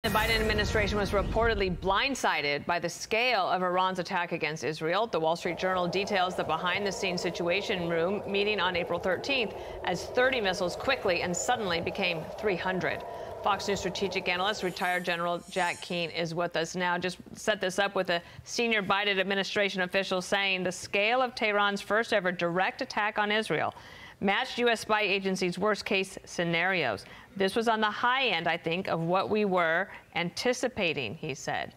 The Biden administration was reportedly blindsided by the scale of Iran's attack against Israel. The Wall Street Journal details the behind-the-scenes situation room meeting on April 13th as 30 missiles quickly and suddenly became 300. Fox News strategic analyst, retired General Jack Keane, is with us now. Just set this up with a senior Biden administration official saying the scale of Tehran's first ever direct attack on Israel matched U.S. spy agencies' worst-case scenarios. This was on the high end, I think, of what we were anticipating, he said.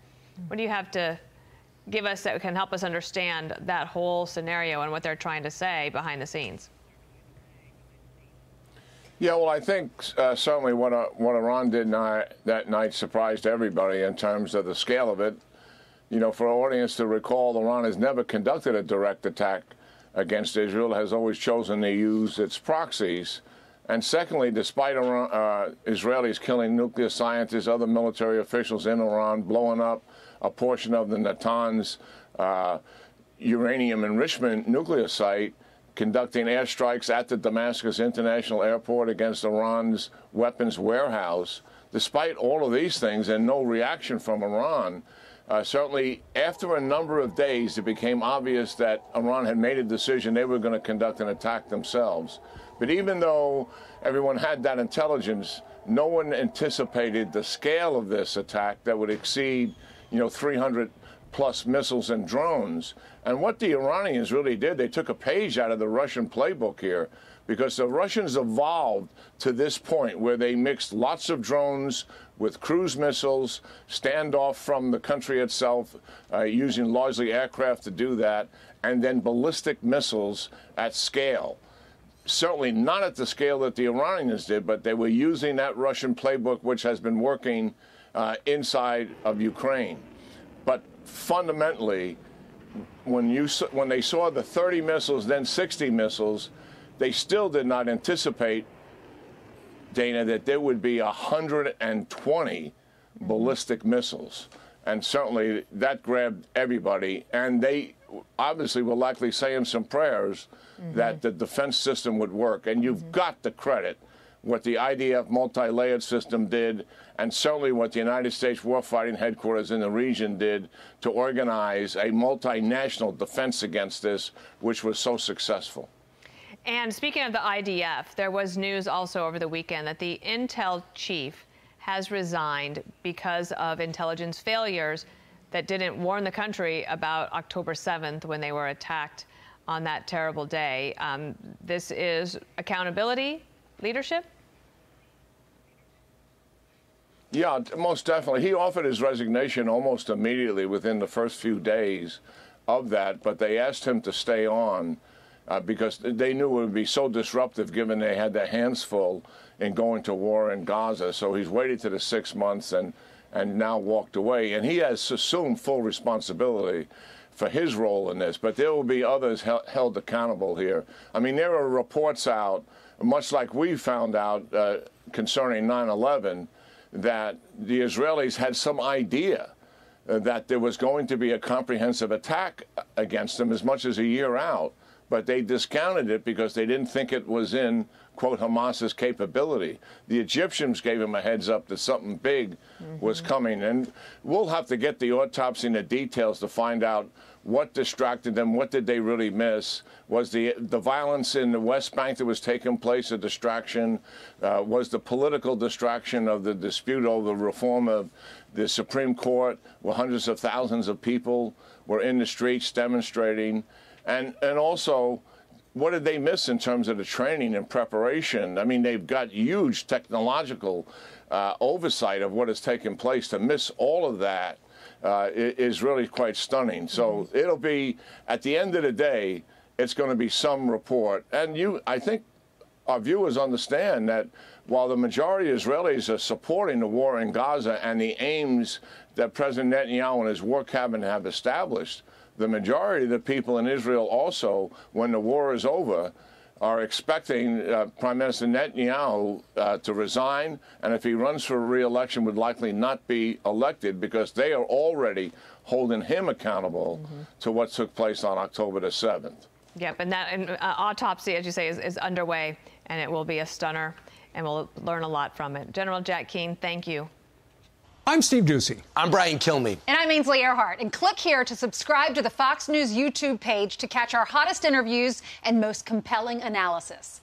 What do you have to give us that can help us understand that whole scenario and what they're trying to say behind the scenes? Yeah, well, I think certainly what Iran did that night surprised everybody in terms of the scale of it. You know, for our audience to recall, Iran has never conducted a direct attack against Israel, has always chosen to use its proxies. And secondly, despite Israelis killing nuclear scientists, other military officials in Iran, blowing up a portion of the Natanz uranium enrichment nuclear site, conducting airstrikes at the Damascus International Airport against Iran's weapons warehouse, despite all of these things and no reaction from Iran, certainly after a number of days, it became obvious that Iran had made a decision they were going to conduct an attack themselves. But even though everyone had that intelligence, no one anticipated the scale of this attack that would exceed, 300-plus missiles and drones. And what the Iranians really did, they took a page out of the Russian playbook here, because the Russians evolved to this point where they mixed lots of drones with cruise missiles, standoff from the country itself, using largely aircraft to do that, and then ballistic missiles at scale. Certainly not at the scale that the Iranians did, but they were using that Russian playbook, which has been working inside of Ukraine. But fundamentally, when they saw the 30 missiles, then 60 missiles, they still did not anticipate, Dana, that there would be 120 ballistic missiles. And certainly that grabbed everybody. And they obviously were likely saying some prayers that the defense system would work. And you've got to credit what the IDF multi-layered system did, and certainly what the United States warfighting headquarters in the region did to organize a multinational defense against this, which was so successful. And speaking of the IDF, there was news also over the weekend that the intel chief has resigned because of intelligence failures that didn't warn the country about October 7th when they were attacked on that terrible day. This is accountability, leadership? Yeah, most definitely. He offered his resignation almost immediately within the first few days of that, but they asked him to stay on because they knew it would be so disruptive given they had their hands full in going to war in Gaza. So he's waited to the 6 months and now walked away. And he has assumed full responsibility for his role in this. But there will be others held accountable here. I mean, there are reports out, much like we found out concerning 9/11, that the Israelis had some idea that there was going to be a comprehensive attack against them as much as a year out. But they discounted it because they didn't think it was in, quote, Hamas's capability. The Egyptians gave them a heads up that something big was coming. And we'll have to get the autopsy and the details to find out what distracted them, what did they really miss. Was the violence in the West Bank that was taking place a distraction? Was the political distraction of the dispute over the reform of the Supreme Court, where hundreds of thousands of people were in the streets demonstrating? And also, what did they miss in terms of the training and preparation? I mean, they've got huge technological oversight of what has taken place. To miss all of that is really quite stunning. So it'll be, at the end of the day, it's going to be some report. And I think our viewers understand that while the majority of Israelis are supporting the war in Gaza and the aims that President Netanyahu and his war cabinet have established, the majority of the people in Israel also, when the war is over, are expecting Prime Minister Netanyahu to resign, and if he runs for re-election, would likely not be elected because they are already holding him accountable to what took place on October the 7th. Yep, and that autopsy, as you say, is underway, and it will be a stunner, and we'll learn a lot from it. General Jack Keane, thank you. I'm Steve Ducey. I'm Brian Kilmeade. And I'm Ainsley Earhart. And click here to subscribe to the Fox News YouTube page to catch our hottest interviews and most compelling analysis.